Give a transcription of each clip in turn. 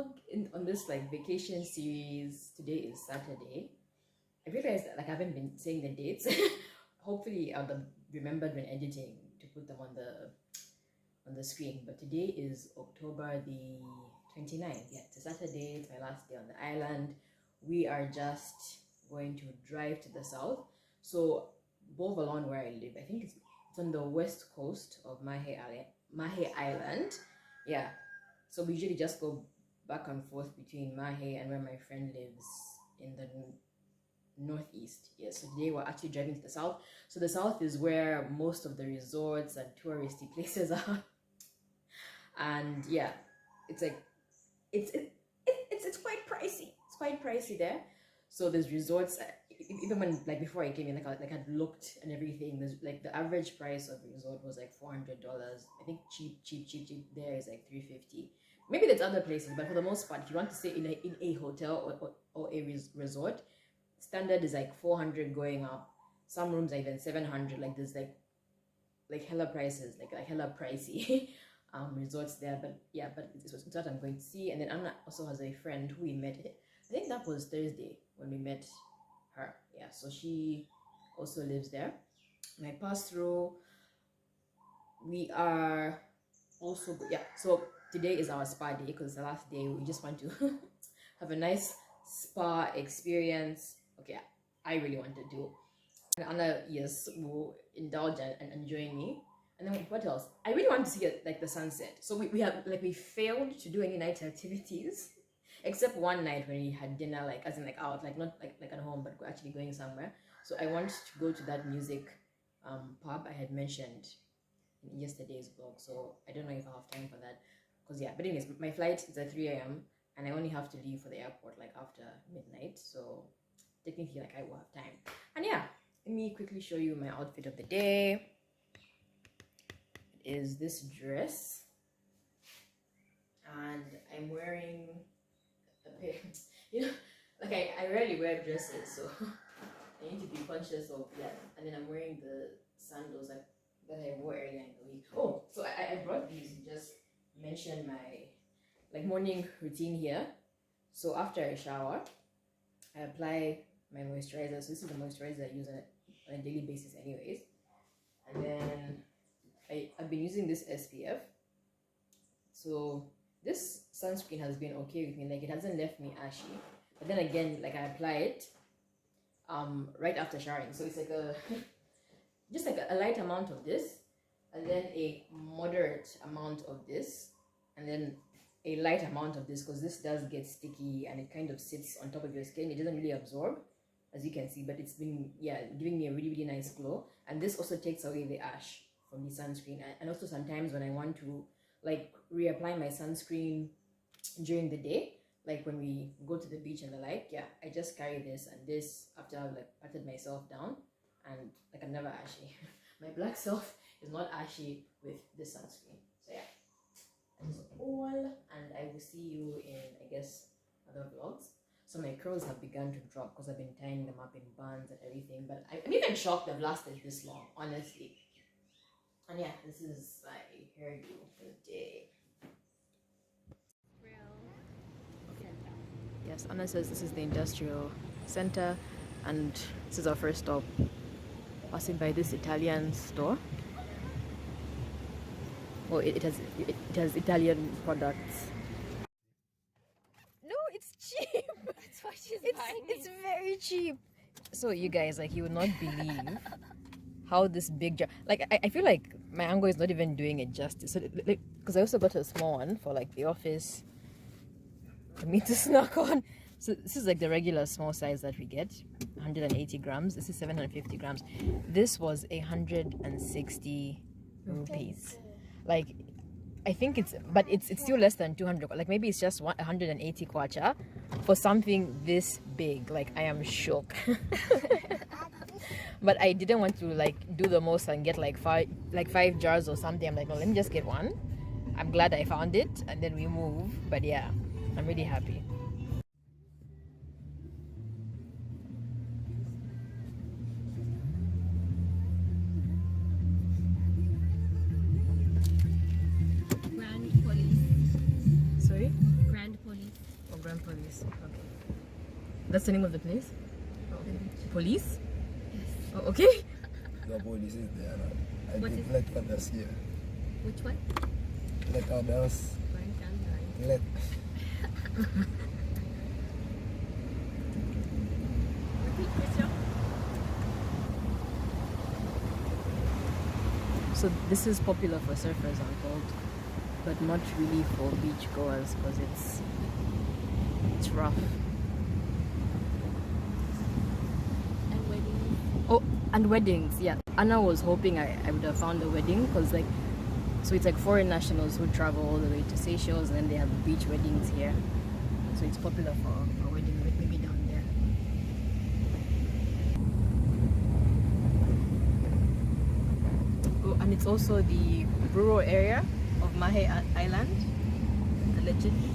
vlog on this like vacation series. Today is Saturday. I realized that like I haven't been saying the dates. Hopefully I'll have remembered when editing to put them on the screen. But today is October the 29th. Yeah, it's a Saturday. It's my last day on the island. We are just going to drive to the south. So Beau, Vallon, where I live, I think it's on the west coast of Mahe Island. Yeah. So we usually just go back and forth between Mahe and where my friend lives in the northeast. Yeah, so today we're actually driving to the south. So the south is where most of the resorts and touristy places are. And yeah, it's like it's quite pricey. It's quite pricey there. So there's resorts, even when like before I came in, like I'd looked and everything. There's like the average price of a resort was like $400. I think cheap there is like $350. Maybe there's other places, but for the most part, if you want to stay in a hotel or a resort, standard is like $400 going up. Some rooms are even $700. Like there's like hella prices, like hella pricey resorts there. But yeah, but it's what I'm going to see. And then Anna also has a friend who we met. I think that was Thursday when we met her. Yeah, so she also lives there. And I passed through. We are also yeah. So today is our spa day because it's the last day. We just want to have a nice spa experience. Okay, I really want to do. And Anna, yes, will indulge and join me. And then what else? I really want to see like the sunset. So we failed to do any night activities, except one night when we had dinner, like as in like out, like not like at home, but we're actually going somewhere. So I want to go to that music pub I had mentioned in yesterday's vlog. So I don't know if I'll have time for that. Because yeah, but anyways, my flight is at 3 a.m. and I only have to leave for the airport like after midnight. So technically like I will have time. And yeah, let me quickly show you my outfit of the day. It is this dress. And I'm wearing a pair, you know, like I rarely wear dresses, so I need to be conscious of that. And then I'm wearing the sandals that I wore earlier in the week. Oh, so I brought these to just mention my like morning routine here. So after I shower, I apply my moisturizer. So this is the moisturizer I use on a daily basis anyways. And then I've been using this SPF. So this sunscreen has been okay with me. Like it hasn't left me ashy. But then again, like I apply it right after showering. So it's like just like a light amount of this, and then a moderate amount of this, and then a light amount of this, because this does get sticky and it kind of sits on top of your skin. It doesn't really absorb, as you can see, but it's been giving me a really nice glow. And this also takes away the ash from the sunscreen. And also sometimes when I want to like reapply my sunscreen during the day, like when we go to the beach and the like, yeah, I just carry this and this after I've like patted myself down, and like I'm never ashy. My black self is not ashy with this sunscreen. So yeah, that's all, and I will see you in, I guess, other vlogs. So my curls have begun to drop because I've been tying them up in buns and everything, but I'm even shocked they've lasted this long, honestly. And yeah, this is my hairdo for the day. Yes, Anna says this is the industrial center, and this is our first stop. Passing by this Italian store. Oh, it has Italian products. No, it's cheap. That's why she's buying it. It's very cheap. So you guys, like, you would not believe how this big jar. Like, I feel like my angle is not even doing it justice. So, like, because I also got a small one for like the office for me to snack on. So this is like the regular small size that we get, 180 grams. This is 750 grams. This was 160 rupees. Like, I think it's still less than 200. Like maybe it's just 180 kwacha for something this big. Like I am shook. But I didn't want to like do the most and get like five jars or something. I'm like, no, let me just get one. I'm glad I found it, and then we move. But yeah, I'm really happy. Grand Police. Sorry? Grand Police. Vallon Police. Okay. That's the name of the place? Oh, okay. Police? Yes. Oh, okay. The police is there. I What think is- let others here. Which one? Let others. Let. Repeat, Christian. So this is popular for surfers, I'm told, but not really for beach goers because it's rough. And weddings. Oh, and weddings, yeah. Anna was hoping I would have found a wedding because so it's like foreign nationals who travel all the way to Seychelles and then they have beach weddings here. So it's popular for wedding, maybe down there. Oh, and it's also the rural area of Mahe Island, allegedly.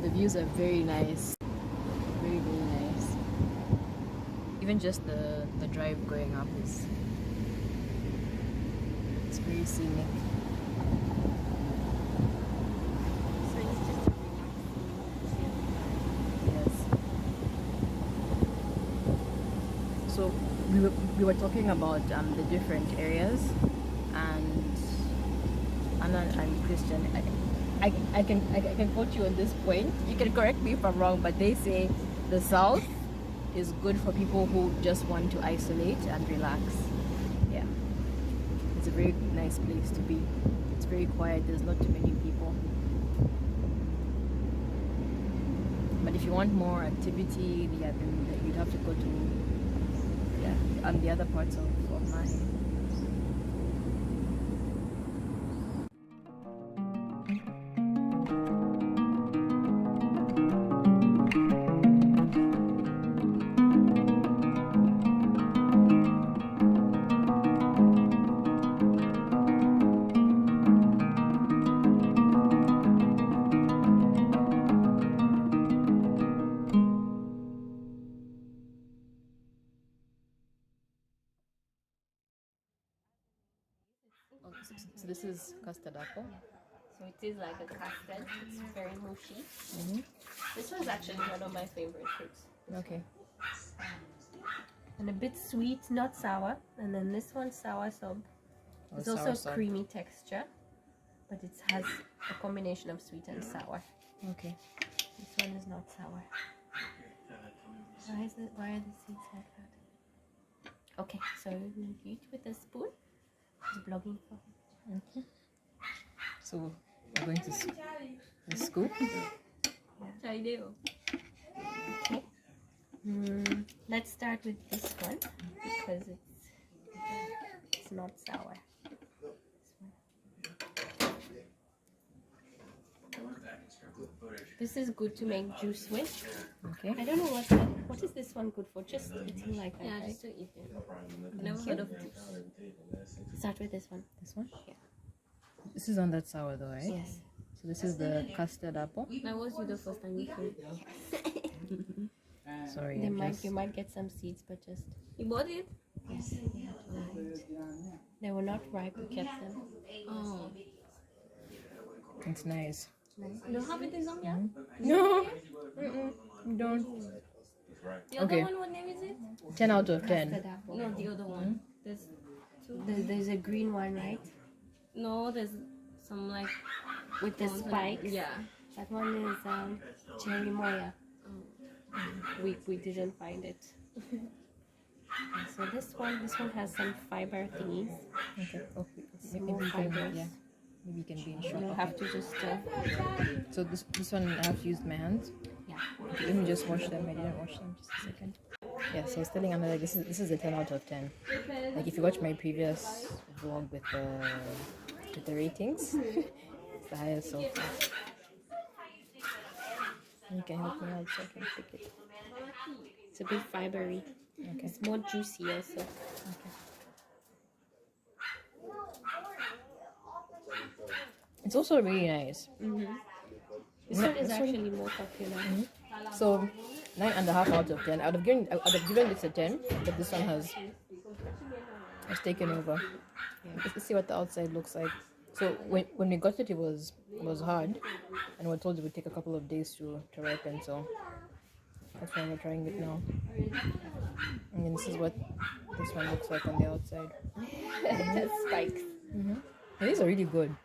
The views are very nice, very nice. Even just the drive going up it's very scenic. So it's just a relaxing. Yes. So we were talking about the different areas, and Anna and Christian. I can quote you on this point. You can correct me if I'm wrong, but they say the south is good for people who just want to isolate and relax. Yeah, it's a very nice place to be. It's very quiet. There's not too many people. But if you want more activity, yeah, then you'd have to go to the other parts of Mahe. Oh, so this is custard apple. So it is like a custard. It's very mushy. Mm-hmm. This was actually one of my favorite fruits. Okay. And a bit sweet, not sour. And then this one's sour, so it's also soursop. creamy texture, but it has a combination of sweet and sour. Okay. This one is not sour. Why are the seeds like that? Okay, so you eat with a spoon. He's blogging for him. Okay. So we're going to scoop. I do. Okay. Let's start with this one because it's not sour. This one. This is good to make juice with. Okay. I don't know what that. What is this one good for? Just eating like that, Yeah, right? just to eat it. Never heard of juice. Start with this one. This one? Yeah. This is on that sour though, right? Yes. So this is the custard apple. That was you the first time you came. Sorry, You might get some seeds, but just You bought it? yes. They were not ripe. We kept them. Oh. it's nice. You don't have it in Zambia? No, don't. The other Okay. one, what name is it? 10 out of 10. Custard apple. No, the other one. There's two. There's a green one, right? No, there's some like With the something- spikes. Yeah. That one is cherry moya. We didn't find it. So this one has some fiber thingies. Okay. Oh, Some maybe more you can, fibers. yeah. Maybe you can be in short. You'll have to just So this one I have to use my hands. yeah. Okay, let me just wash them. I didn't wash them. Just a second. Yeah. So I was telling Anna, like, this is a 10 out of 10. Like if you watch my previous vlog with the ratings, it's the highest so far. You can help me out so I can pick it. It's a bit fibery. Okay. It's more juicy also. Okay. It's also really nice. This one is actually more popular. So 9.5 out of 10. I would have given this a 10, but this one has taken over. Let's see what the outside looks like. So when we got it, it was hard, and we're told it would take a couple of days to ripen. So that's why we're trying it now. And then this is what this one looks like on the outside. Spikes. These are really good.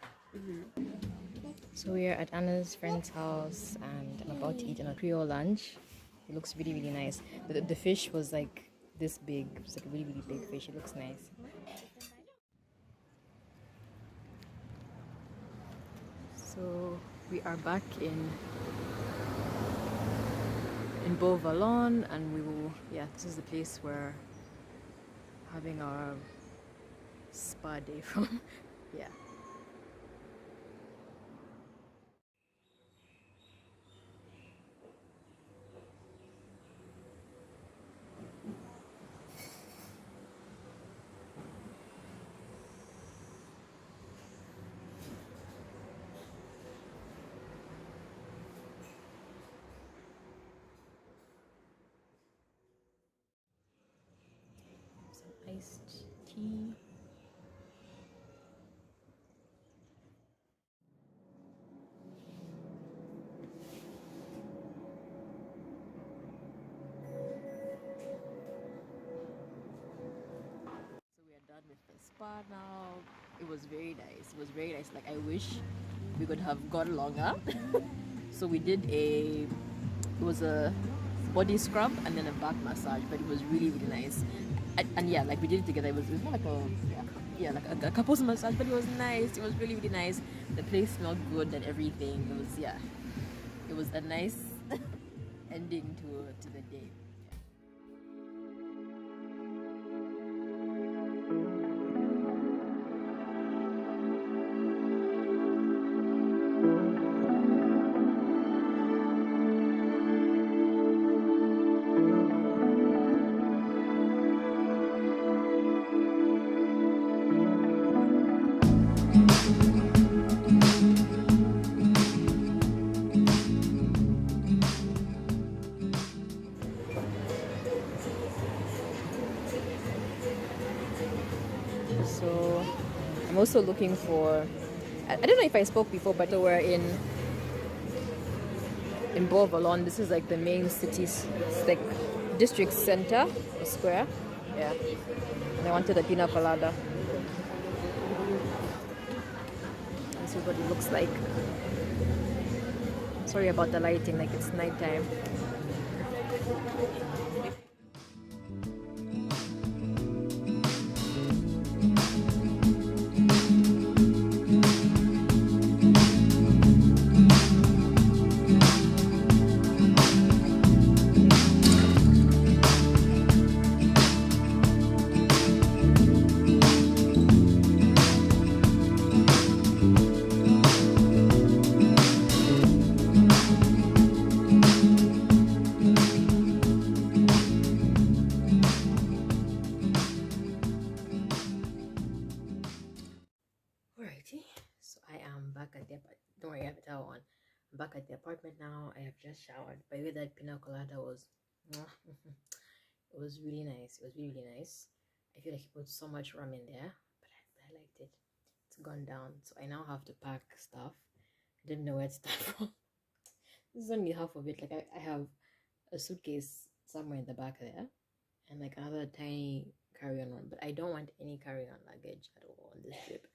So we are at Anna's friend's house, and I'm about to eat a Creole lunch. It looks really, really nice. The fish was like this big. It's like a really, really big fish. It looks nice. So we are back in Beau, Vallon, and we will. Yeah, this is the place we're having our spa day from. Yeah. Iced tea. So we are done with the spa now. It was very nice. It was very nice. Like I wish we could have gone longer. So we did it was a body scrub and then a back massage, but it was really, really nice. And yeah, like we did it together. It was more like a couple's massage, but it was nice. It was really, really nice. The place smelled good and everything. It was a nice ending to the day. So I'm also looking for, I don't know if I spoke before, but we're in Beau, Vallon. This is like the main city's like district center or square. Yeah. And I wanted a pina colada. This is what it looks like. Sorry about the lighting, like it's nighttime. righty. So I am back at the apartment. Don't worry, I have a towel on. I'm back at the apartment now. I have just showered. By the way, that pina colada was it was really nice. It was really, really nice. I feel like he put so much rum in there, but I liked it. It's gone down. So I now have to pack stuff. I didn't know where to start from. This is only half of it. Like I have a suitcase somewhere in the back there and like another tiny carry-on one, but I don't want any carry-on luggage at all on this trip.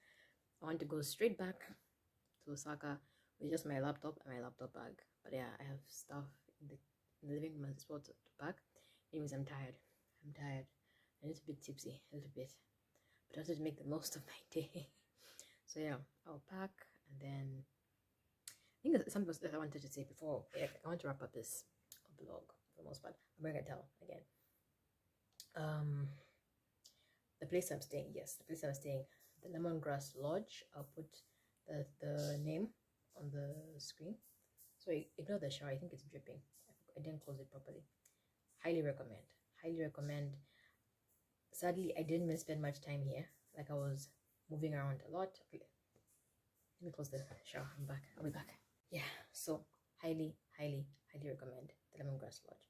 I want to go straight back to Osaka with just my laptop and my laptop bag. But yeah, I have stuff in the living room as well to pack. Anyways, I'm tired. A little bit tipsy, a little bit, but I have to make the most of my day. So yeah, I'll pack, and then I think there's something else that I wanted to say before. I want to wrap up this vlog for the most part. I'm gonna tell again. The place I'm staying, the Lemongrass Lodge. I'll put the name on the screen. So ignore the shower. I think it's dripping. I didn't close it properly. Highly recommend. Sadly, I didn't spend much time here. Like I was moving around a lot. Okay, let me close the shower. I'm back. I'll be back. Yeah. So highly recommend the Lemongrass Lodge.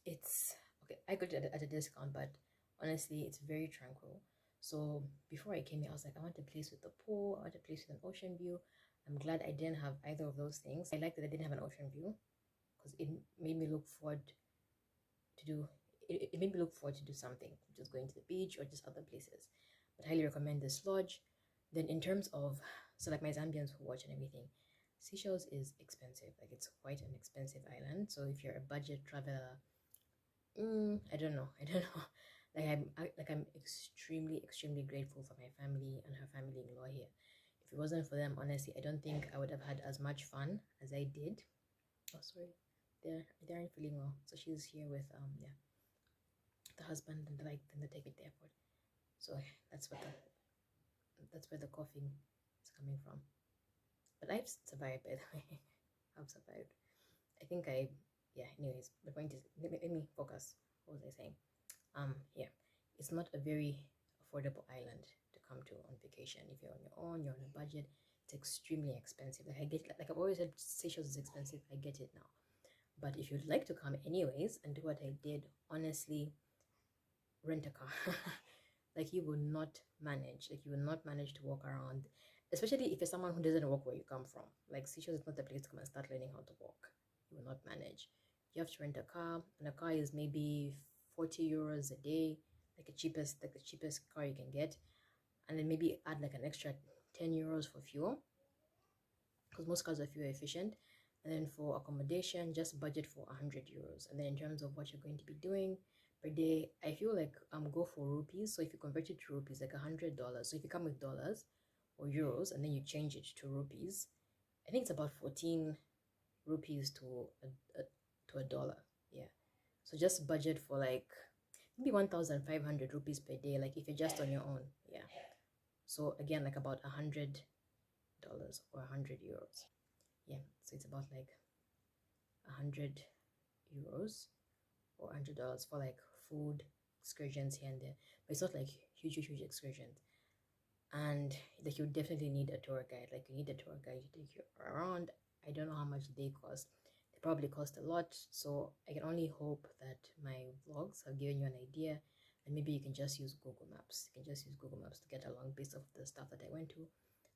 It's okay. I got it at a discount, but honestly, it's very tranquil. So before I came here, I was like, I want a place with a pool. I want a place with an ocean view. I'm glad I didn't have either of those things. I like that I didn't have an ocean view because it made me look forward to do. It made me look forward to do something, just going to the beach or just other places. But I highly recommend this lodge. Then in terms of, so like my Zambians who watch and everything, Seychelles is expensive. Like it's quite an expensive island. So if you're a budget traveler, I don't know. Like I'm extremely grateful for my family and her family-in-law here. If it wasn't for them, honestly, I don't think I would have had as much fun as I did. Oh, sorry, they aren't feeling well, so she's here with the husband, and then they take me to the airport. So that's where the coughing is coming from. But I've survived, by the way. I've survived. I think anyways, the point is, let me focus. What was I saying? Yeah, it's not a very affordable island to come to on vacation. If you're on your own, you're on a budget, it's extremely expensive. Like like I've always said, Seychelles is expensive. I get it now. But if you'd like to come anyways and do what I did, honestly, rent a car. Like you will not manage. Like you will not manage to walk around, especially if you're someone who doesn't walk where you come from. Like Seychelles is not the place to come and start learning how to walk. You will not manage. You have to rent a car, and a car is maybe 40 euros a day, like the cheapest car you can get, and then maybe add like an extra 10 euros for fuel, because most cars are fuel efficient. And then for accommodation, just budget for 100 euros. And then in terms of what you're going to be doing per day, I feel like go for rupees. So if you convert it to rupees, like $100. So if you come with dollars or euros and then you change it to rupees, I think it's about 14 rupees to a dollar. Yeah. So just budget for like maybe 1,500 rupees per day, like if you're just on your own. Yeah. So again, like about $100 or 100 euros. Yeah, so it's about like 100 euros or $100 for like food, excursions here and there. But it's not like huge excursions. And like you definitely need a tour guide. Like you need a tour guide to take you around. I don't know how much they cost. They probably cost a lot. So I can only hope that my vlogs have given you an idea, and maybe you can just use Google Maps. You can just use Google Maps to get along based off the stuff that I went to.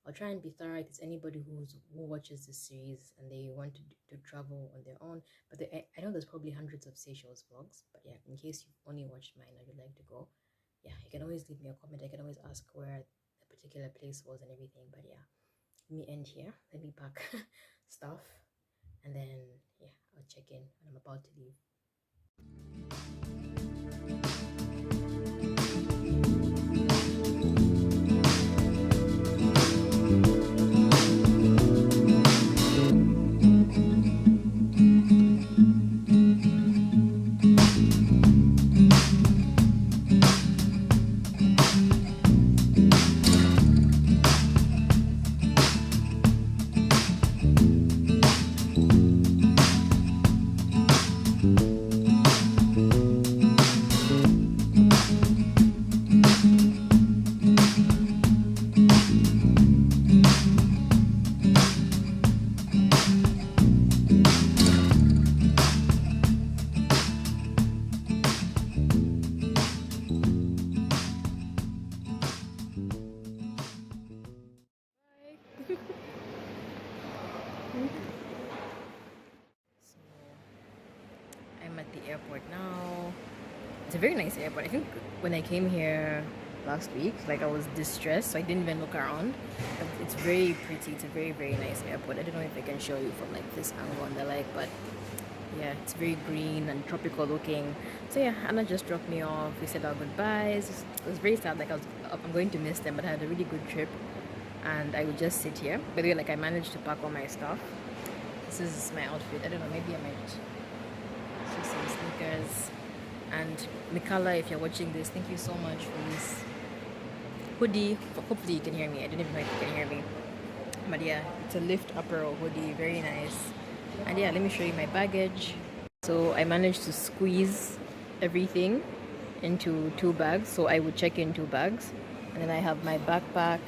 I'll try and be thorough if there's anybody who watches this series and they want to travel on their own. But I know there's probably hundreds of Seychelles vlogs. But yeah, in case you've only watched mine and you'd like to go, yeah, you can always leave me a comment. I can always ask where the particular place was and everything. But yeah, let me end here. Let me pack stuff. And then, yeah, I'll check in when I'm about to leave. It's a very nice airport. I think when I came here last week, like I was distressed, so I didn't even look around. But it's very pretty. It's a very, very nice airport. I don't know if I can show you from like this angle and the like, but yeah, it's very green and tropical looking. So yeah, Anna just dropped me off. We said our goodbyes. It was very sad. Like I'm going to miss them, but I had a really good trip, and I would just sit here. By the way, like I managed to pack all my stuff. This is my outfit. I don't know. Maybe I might see some sneakers. And Mikala, if you're watching this, thank you so much for this hoodie. Hopefully you can hear me. I don't even know if you can hear me. But yeah, it's a lift apparel hoodie. Very nice. And yeah, let me show you my baggage. So I managed to squeeze everything into 2 bags. So I would check in 2 bags. And then I have my backpack.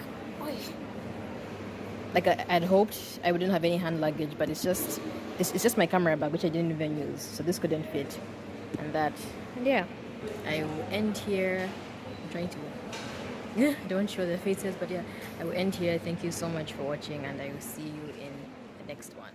Like I'd hoped I wouldn't have any hand luggage, but it's just my camera bag, which I didn't even use. So this couldn't fit. And that. And yeah, I will end here. I'm trying to don't show their faces, but yeah, I will end here. Thank you so much for watching, and I will see you in the next one.